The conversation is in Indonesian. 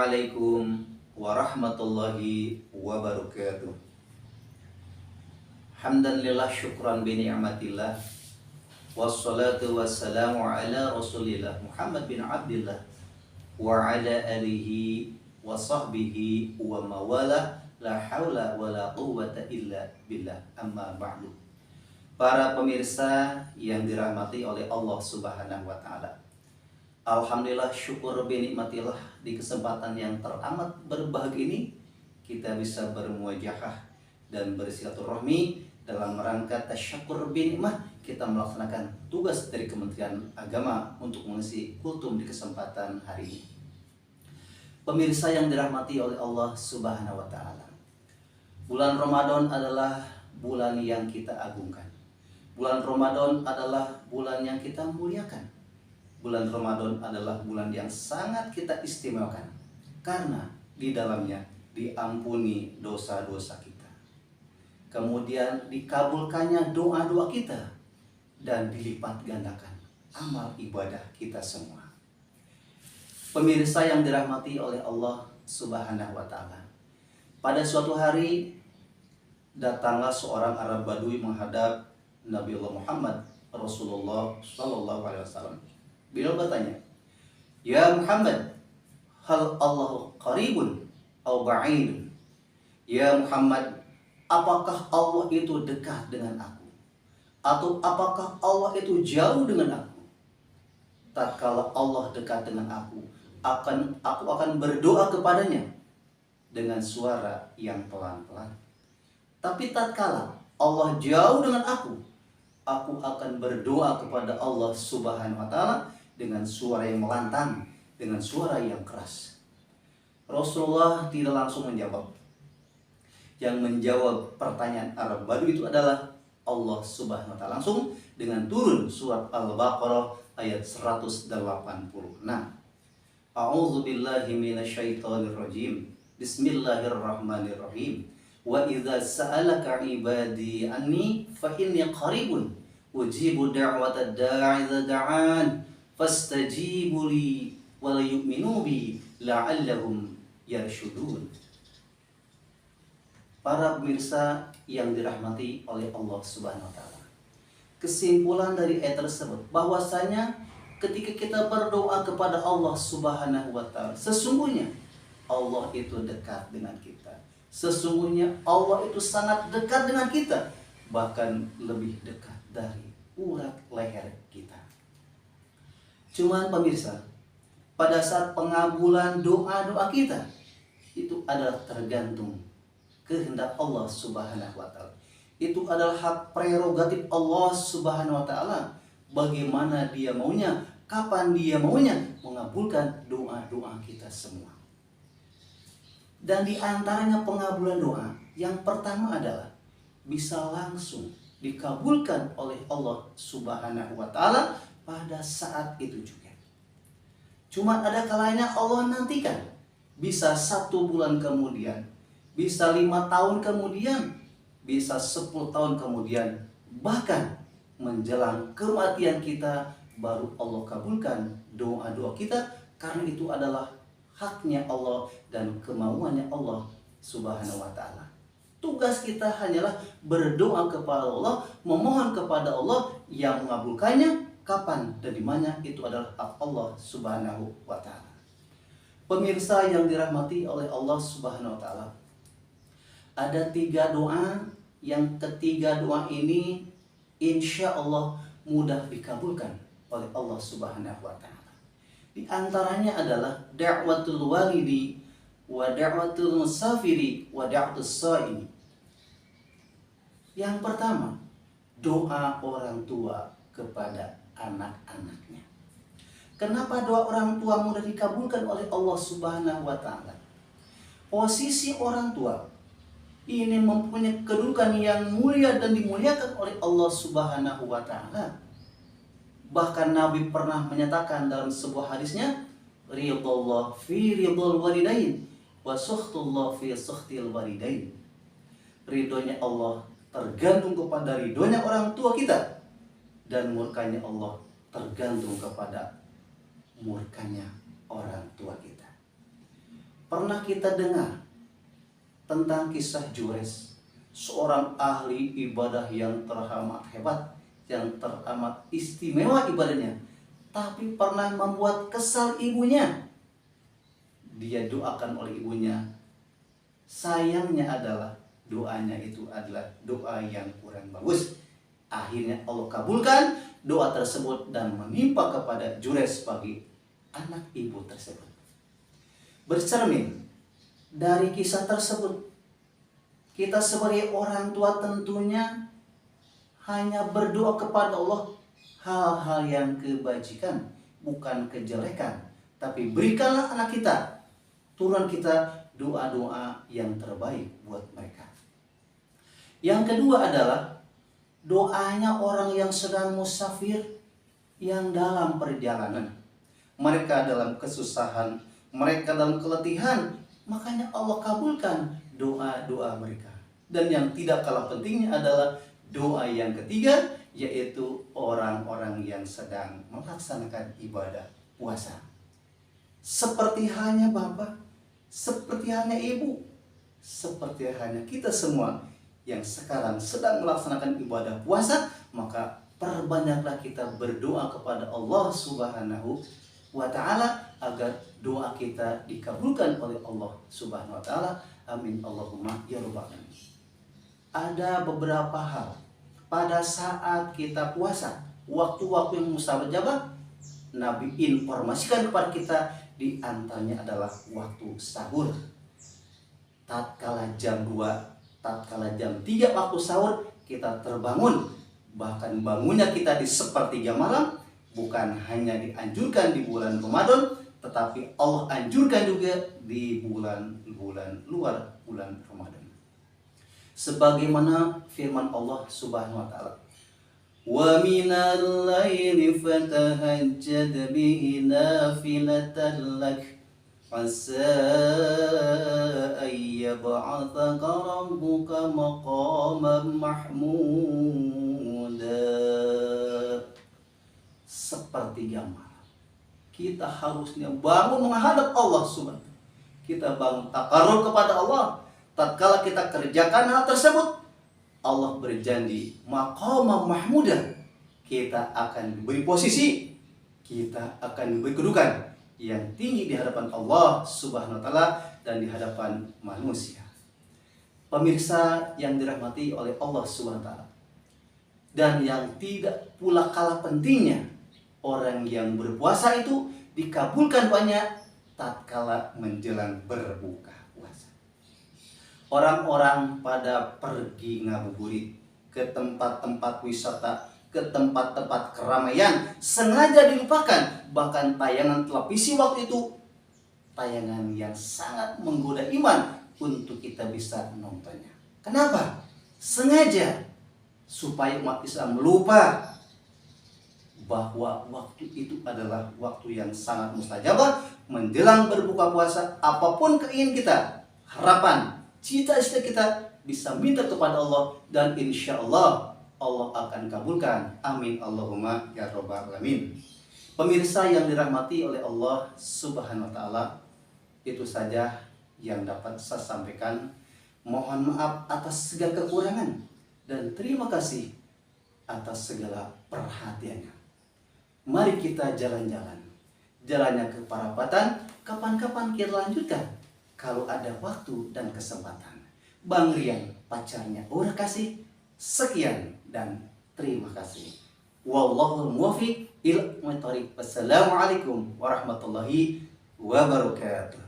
Assalamualaikum warahmatullahi wabarakatuh. Hamdan lillah syukran bi ni'matillah. Wassalatu wassalamu ala Rasulillah Muhammad bin Abdillah wa ala alihi wa sahbihi wa mawalah. La haula wa la quwwata illa billah. Amma ba'du. Para pemirsa yang dirahmati oleh Allah Subhanahu wa taala. Alhamdulillah, syukur bi nikmatillah, di kesempatan yang teramat berbahagia ini kita bisa bermuajahah dan bersilaturahmi dalam rangka tasyakur bi nikmah. Kita melaksanakan tugas dari Kementerian Agama untuk mengisi kultum di kesempatan hari ini. Pemirsa yang dirahmati oleh Allah Subhanahu wa taala. Bulan Ramadan adalah bulan yang kita agungkan. Bulan Ramadan adalah bulan yang kita muliakan. Bulan Ramadan adalah bulan yang sangat kita istimewakan karena di dalamnya diampuni dosa-dosa kita. Kemudian dikabulkannya doa-doa kita dan dilipat gandakan amal ibadah kita semua. Pemirsa yang dirahmati oleh Allah Subhanahu wa taala. Pada suatu hari datanglah seorang Arab Badui menghadap Nabi Allah Muhammad Rasulullah sallallahu alaihi wasallam. Beliau bertanya, "Ya Muhammad, hal Allah qaribun atau ba'idun?" Ya Muhammad, apakah Allah itu dekat dengan aku? Atau apakah Allah itu jauh dengan aku? Tatkala Allah dekat dengan aku akan berdoa kepadanya dengan suara yang pelan-pelan. Tapi tatkala Allah jauh dengan aku akan berdoa kepada Allah Subhanahu wa taala dengan suara yang melantang, dengan suara yang keras. Rasulullah tidak langsung menjawab. Yang menjawab pertanyaan Arab Badui itu adalah Allah Subhanahu wa taala langsung dengan turun surat Al-Baqarah ayat 186. A'udzu billahi minasyaitonir rajim. Bismillahirrahmanirrahim. Wa idza sa'alaka 'ibadi anni fa inni qaribun ujibu da'watad da'i idza da'an fastajibu li wa la yu'minu bi la'allahum yarshudun. Para pemirsa yang dirahmati oleh Allah Subhanahu wa taala. Kesimpulan dari ayat tersebut bahwasanya ketika kita berdoa kepada Allah Subhanahu wa taala, sesungguhnya Allah itu dekat dengan kita. Sesungguhnya Allah itu sangat dekat dengan kita, bahkan lebih dekat dari urat leher kita. Cuman pemirsa, pada saat pengabulan doa-doa kita itu adalah tergantung kehendak Allah Subhanahu wa taala. Itu adalah hak prerogatif Allah Subhanahu wa taala. Bagaimana Dia maunya, kapan Dia maunya mengabulkan doa-doa kita semua. Dan di antaranya pengabulan doa yang pertama adalah bisa langsung dikabulkan oleh Allah Subhanahu wa taala pada saat itu juga. Cuma ada kalanya Allah nantikan. Bisa 1 bulan kemudian, bisa 5 tahun kemudian, bisa 10 tahun kemudian, bahkan menjelang kematian kita baru Allah kabulkan doa-doa kita, karena itu adalah haknya Allah dan kemauannya Allah Subhanahu wa taala. Tugas kita hanyalah berdoa kepada Allah, memohon kepada Allah yang mengabulkannya. Kapan dan di mana itu adalah hak Allah Subhanahu wa taala. Pemirsa yang dirahmati oleh Allah Subhanahu wa taala. Ada 3 doa, yang ketiga doa ini insya Allah mudah dikabulkan oleh Allah Subhanahu wa taala. Di antaranya adalah da'watul walidi wa da'watul musafiri wa da'watus shaimi. Yang pertama, doa orang tua kepada anak-anaknya. Kenapa doa orang tua mudah dikabulkan oleh Allah Subhanahu wa taala? Posisi orang tua ini mempunyai kedudukan yang mulia dan dimuliakan oleh Allah Subhanahu wa taala. Bahkan Nabi pernah menyatakan dalam sebuah hadisnya, ridallah fi ridal walidain wa sukhtullah fi sukhtil walidain. Ridhonya Allah tergantung kepada ridhonya orang tua kita, dan murkanya Allah tergantung kepada murkanya orang tua kita. Pernah kita dengar tentang kisah Jures, seorang ahli ibadah yang teramat hebat, yang teramat istimewa ibadahnya, tapi pernah membuat kesal ibunya. Dia doakan oleh ibunya. Sayangnya adalah doanya itu adalah doa yang kurang bagus. Akhirnya Allah kabulkan doa tersebut dan menimpa kepada Jures bagi anak ibu tersebut. Bercermin dari kisah tersebut, kita sebagai orang tua tentunya hanya berdoa kepada Allah hal-hal yang kebajikan, bukan kejelekan. Tapi berikanlah anak kita, turun kita, doa-doa yang terbaik buat mereka. Yang kedua adalah doanya orang yang sedang musafir, yang dalam perjalanan. Mereka dalam kesusahan, mereka dalam keletihan, makanya Allah kabulkan doa-doa mereka. Dan yang tidak kalah pentingnya adalah doa yang ketiga, yaitu orang-orang yang sedang melaksanakan ibadah puasa. Seperti hanya Bapak, seperti hanya Ibu, seperti hanya kita semua yang sekarang sedang melaksanakan ibadah puasa, maka perbanyaklah kita berdoa kepada Allah Subhanahu wa Ta'ala agar doa kita dikabulkan oleh Allah Subhanahu wa Ta'ala. Amin Allahumma ya rabbal alamin. Ada beberapa hal pada saat kita puasa, waktu-waktu yang mustajab, Nabi informasikan kepada kita, di antaranya adalah waktu sahur. Tatkala jam 2, tatkala jam 3 waktu sahur kita terbangun. Bahkan bangunnya kita di sepertiga malam, bukan hanya dianjurkan di bulan Ramadan, tetapi Allah anjurkan juga di bulan-bulan luar bulan Ramadan. Sebagaimana firman Allah Subhanahu wa Ta'ala, "Wa minal laili fatahajjad bihi nafilatan lak asa an yab'athaka rabbuka maqaman mahmuda." Sepertiga malam kita harusnya bangun menghadap Allah Subhanahu. Kita bangun takarrub kepada Allah. Tatkala kita kerjakan hal tersebut, Allah berjanji maqamam mahmuda, kita akan diberi posisi, kita akan diberi kedudukan yang tinggi di hadapan Allah Subhanahu wa Ta'ala dan di hadapan manusia. Pemirsa yang dirahmati oleh Allah Subhanahu wa Ta'ala, dan yang tidak pula kalah pentingnya, orang yang berpuasa itu dikabulkan banyak tatkala menjelang berbuka puasa. Orang-orang pada pergi ngabuburit ke tempat-tempat wisata, ke tempat-tempat keramaian, sengaja dilupakan. Bahkan tayangan televisi waktu itu, tayangan yang sangat menggoda iman untuk kita bisa menontonnya. Kenapa? Sengaja supaya umat Islam lupa bahwa waktu itu adalah waktu yang sangat mustajabah. Menjelang berbuka puasa, apapun keinginan kita, harapan, cita-cita kita, bisa minta kepada Allah, dan insya Allah Allah akan kabulkan. Amin Allahumma ya rabbal alamin. Pemirsa yang dirahmati oleh Allah Subhanahu wa Ta'ala, itu saja yang dapat saya sampaikan. Mohon maaf atas segala kekurangan, dan terima kasih atas segala perhatiannya. Mari kita jalan-jalan, jalannya ke Parapatan. Kapan-kapan kita lanjutkan kalau ada waktu dan kesempatan. Bang Rian, pacarnya Aura Kasih. Sekian dan terima kasih. Wallahul muwaffiq ila aqwamit. Wassalamualaikum warahmatullahi wabarakatuh.